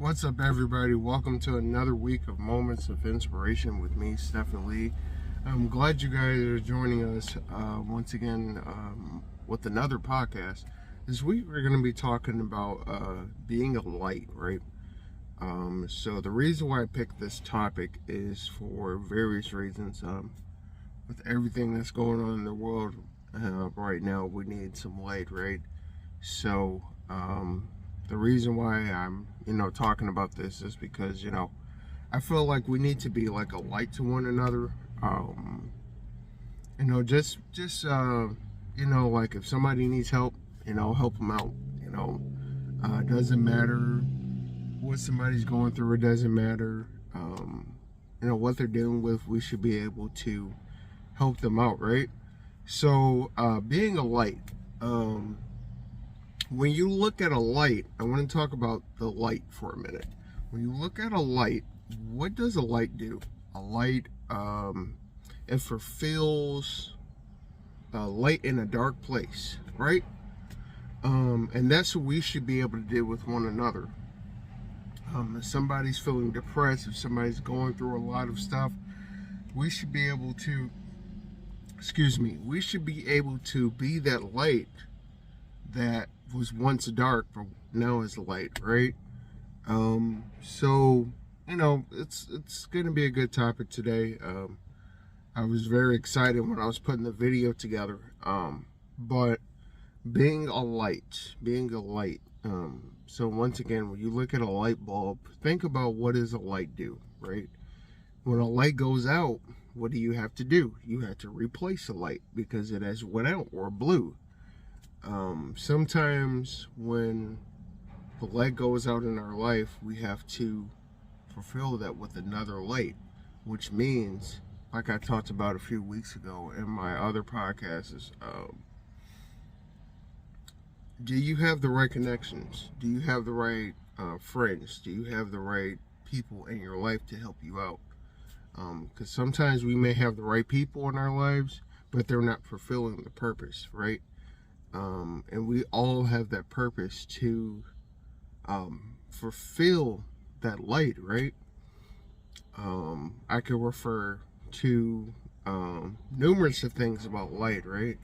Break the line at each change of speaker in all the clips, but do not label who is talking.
What's up, everybody? Welcome to another week of Moments of Inspiration with me, Stephen Lee. I'm glad you guys are joining us once again with another podcast. This week we're going to be talking about being a light, right? So the reason why I picked this topic is for various reasons. With everything that's going on in the world right now, we need some light, right? So the reason why I'm talking about this is because I feel like we need to be like a light to one another. Like if somebody needs help, help them out. It doesn't matter what somebody's going through. It doesn't matter what they're dealing with. We should be able to help them out, right? So being a light. When you look at a light, I want to talk about the light for a minute. When you look at a light, what does a light do? A light, it fulfills light in a dark place, right? And that's what we should be able to do with one another. If somebody's feeling depressed, if somebody's going through a lot of stuff, we should be able to, we should be able to be that light that was once dark but now is light, right? So it's gonna be a good topic today. I was very excited when I was putting the video together, but being a light. So once again, when you look at a light bulb, think about what does a light do, right? When a light goes out, what do you have to do? You have to replace the light because it has went out or blew. Sometimes when the light goes out in our life, we have to fulfill that with another light, which means, like I talked about a few weeks ago in my other podcasts, do you have the right connections? Do you have the right friends? Do you have the right people in your life to help you out? Because sometimes we may have the right people in our lives, but they're not fulfilling the purpose, right? And we all have that purpose to fulfill that light, right? I could refer to numerous of things about light, right?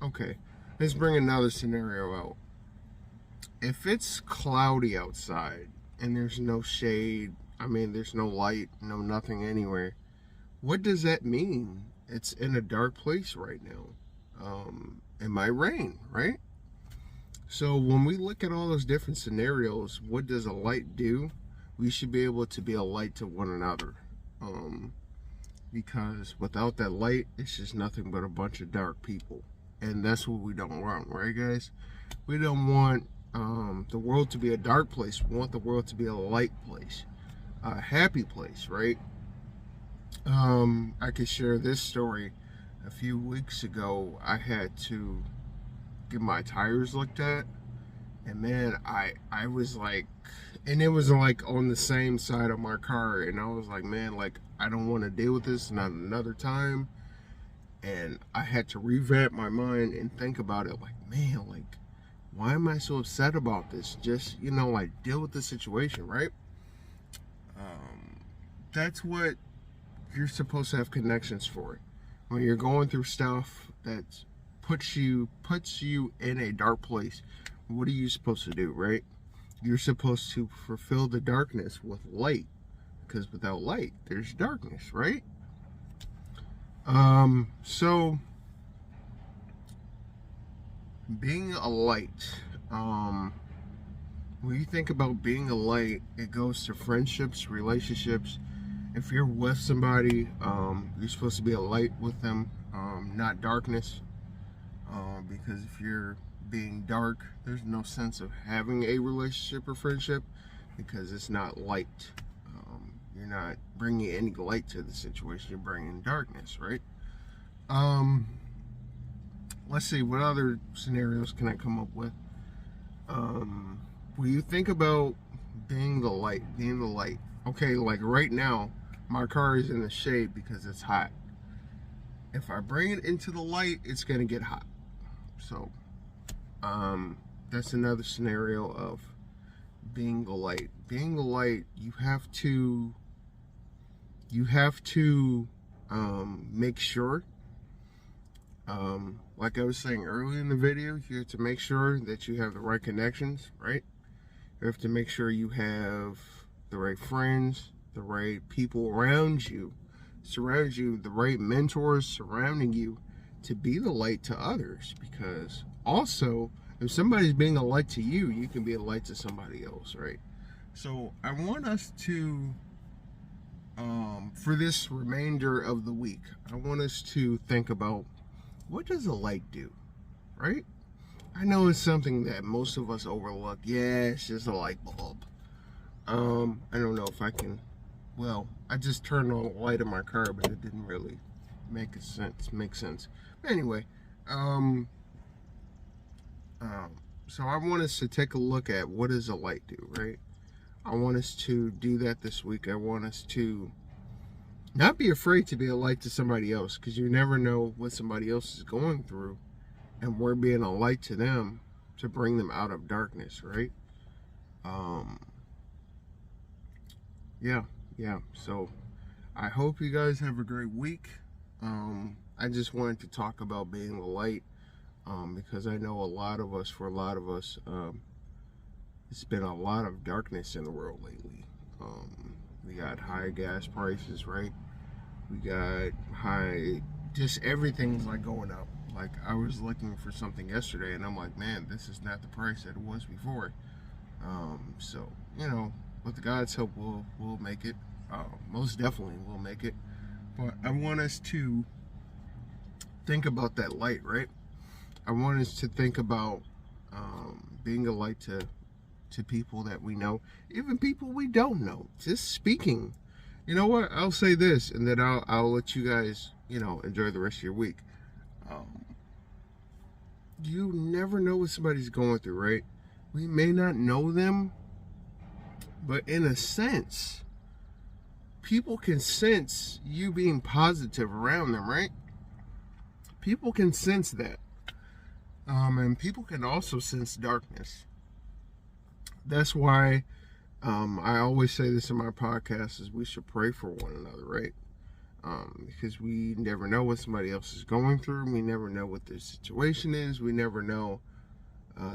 Okay, let's bring another scenario out. If it's cloudy outside and there's no shade, there's no light, no nothing anywhere, what does that mean? It's in a dark place right now. It might rain, right? So when we look at all those different scenarios, what does a light do? We should be able to be a light to one another. Because without that light, it's just nothing but a bunch of dark people. And that's what we don't want, right, guys? We don't want the world to be a dark place. We want the world to be a light place, a happy place, right? I could share this story. A few weeks ago, I had to get my tires looked at, and man, I was like, and it was like on the same side of my car, and I was like, man, like I don't want to deal with this not another time. And I had to revamp my mind and think about it, like, man, like why am I so upset about this? Just like deal with the situation, right? That's what you're supposed to have connections for. When you're going through stuff that puts you in a dark place, what are you supposed to do, right? You're supposed to fulfill the darkness with light, because without light there's darkness, right? So being a light, when you think about being a light, it goes to friendships, relationships. If you're with somebody, you're supposed to be a light with them, not darkness. Because if you're being dark, there's no sense of having a relationship or friendship, because it's not light. You're not bringing any light to the situation. You're bringing darkness, right? Let's see, what other scenarios can I come up with? When you think about being the light, okay, like right now, my car is in the shade because it's hot. If I bring it into the light, it's gonna get hot. So that's another scenario of being the light. Being the light, you have to make sure, like I was saying earlier in the video, you have to make sure that you have the right connections, right? You have to make sure you have the right friends, the right people around you, the right mentors surrounding you to be the light to others. Because also, if somebody's being a light to you, you can be a light to somebody else, right? So I want us to, for this remainder of the week, I want us to think about, what does a light do, right? I know it's something that most of us overlook. Yeah, it's just a light bulb. I don't know if I can, well, I just turned on the light in my car, but it didn't really make sense. But anyway, so I want us to take a look at, what does a light do, right? I want us to do that this week. I want us to not be afraid to be a light to somebody else, because you never know what somebody else is going through, and we're being a light to them to bring them out of darkness, right? Yeah. So I hope you guys have a great week. I just wanted to talk about being the light, because I know for a lot of us, it's been a lot of darkness in the world lately. We got high gas prices, right? We got just everything's like going up. Like, I was looking for something yesterday and I'm like, man, this is not the price that it was before. So, with God's help, we'll make it. Most definitely we'll make it. But I want us to think about that light, right? I want us to think about being a light to people that we know, even people we don't know. Just speaking. You know what? I'll say this, and then I'll let you guys, enjoy the rest of your week. You never know what somebody's going through, right? We may not know them, but in a sense, people can sense you being positive around them, right? People can sense that. And people can also sense darkness. That's why I always say this in my podcast, is we should pray for one another, right? Because we never know what somebody else is going through. We never know what their situation is. We never know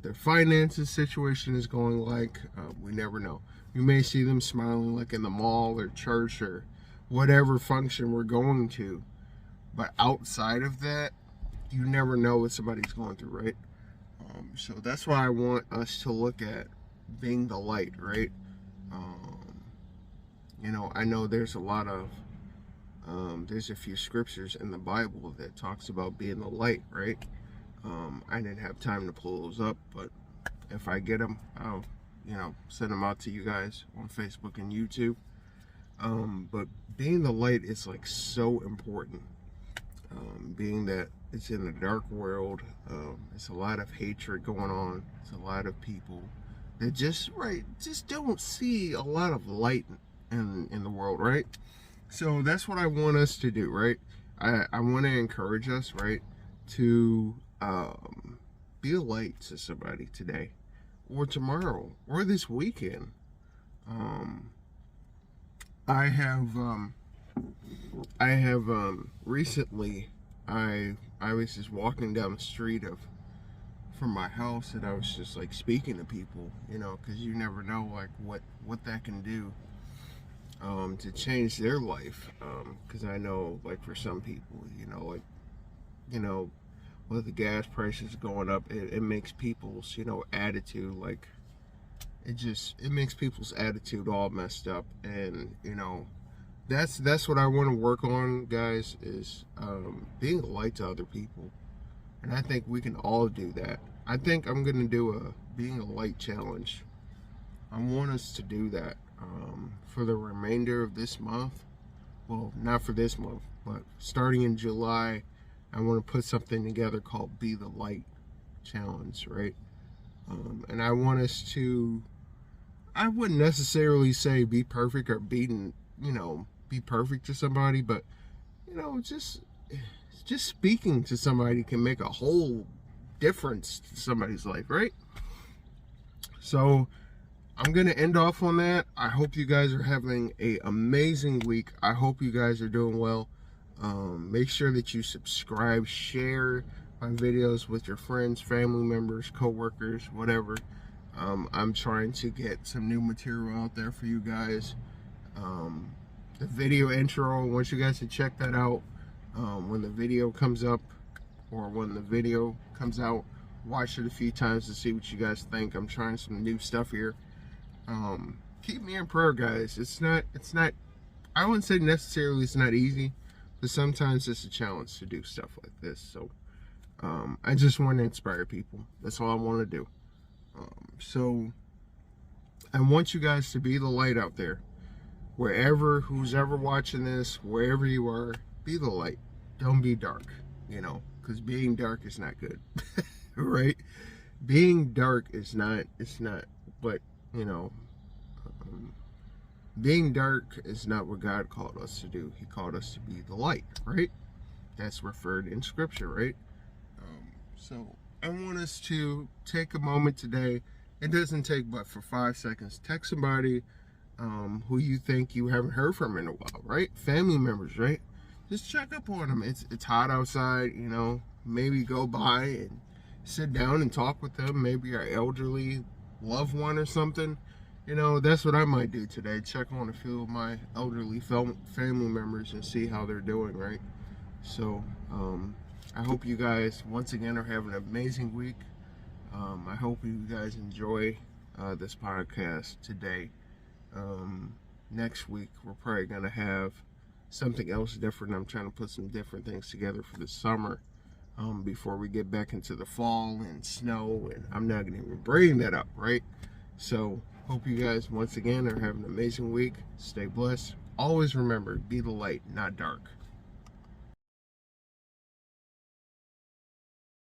their finances situation is going like. We never know. You may see them smiling like in the mall or church or whatever function we're going to. But outside of that, you never know what somebody's going through, right? So that's why I want us to look at being the light, right? I know there's a lot of there's a few scriptures in the Bible that talks about being the light, right? I didn't have time to pull those up, but if I get them, I'll send them out to you guys on Facebook and YouTube. But being the light is like so important. Being that it's in a dark world, it's a lot of hatred going on. It's a lot of people that just don't see a lot of light in the world, right? So that's what I want us to do, right? I want to encourage us, right, to be a light to somebody today, or tomorrow, or this weekend. I have recently, I was just walking down the street from my house, and I was just like speaking to people, because you never know like what that can do to change their life. Because I know, like, for some people, with the gas prices going up, it makes people's attitude, like, it makes people's attitude all messed up. And that's what I want to work on, guys, is being a light to other people. And I think we can all do that. I think I'm gonna do a being a light challenge. I want us to do that for the remainder of this month. Well, not for this month, but starting in July, I want to put something together called Be the Light Challenge, right? And I want us to, I wouldn't necessarily say be perfect or be perfect to somebody, but just speaking to somebody can make a whole difference to somebody's life, right? So I'm gonna end off on that. I hope you guys are having an amazing week. I hope you guys are doing well. Make sure that you subscribe, share my videos with your friends, family members, co-workers, whatever. I'm trying to get some new material out there for you guys. The video intro, I want you guys to check that out. When the video comes up, or when the video comes out, watch it a few times to see what you guys think. I'm trying some new stuff here. Keep me in prayer, guys. It's not, I wouldn't say necessarily it's not easy, but sometimes it's a challenge to do stuff like this. So I just want to inspire people. That's all I want to do. So I want you guys to be the light out there. Wherever, who's ever watching this, wherever you are, be the light. Don't be dark, because being dark is not good. Right? Being dark is not, but, being dark is not what God called us to do. He called us to be the light, right? That's referred in scripture, right? So I want us to take a moment today. It doesn't take but for 5 seconds. Text somebody who you think you haven't heard from in a while, right? Family members, right? Just check up on them. It's hot outside, maybe go by and sit down and talk with them. Maybe your elderly loved one or something. That's what I might do today. Check on a few of my elderly family members and see how they're doing, right? So I hope you guys once again are having an amazing week. I hope you guys enjoy this podcast today. Next week we're probably gonna have something else different. I'm trying to put some different things together for the summer before we get back into the fall and snow, and I'm not gonna even bring that up, right? So hope you guys once again are having an amazing week. Stay blessed. Always remember, be the light, not dark.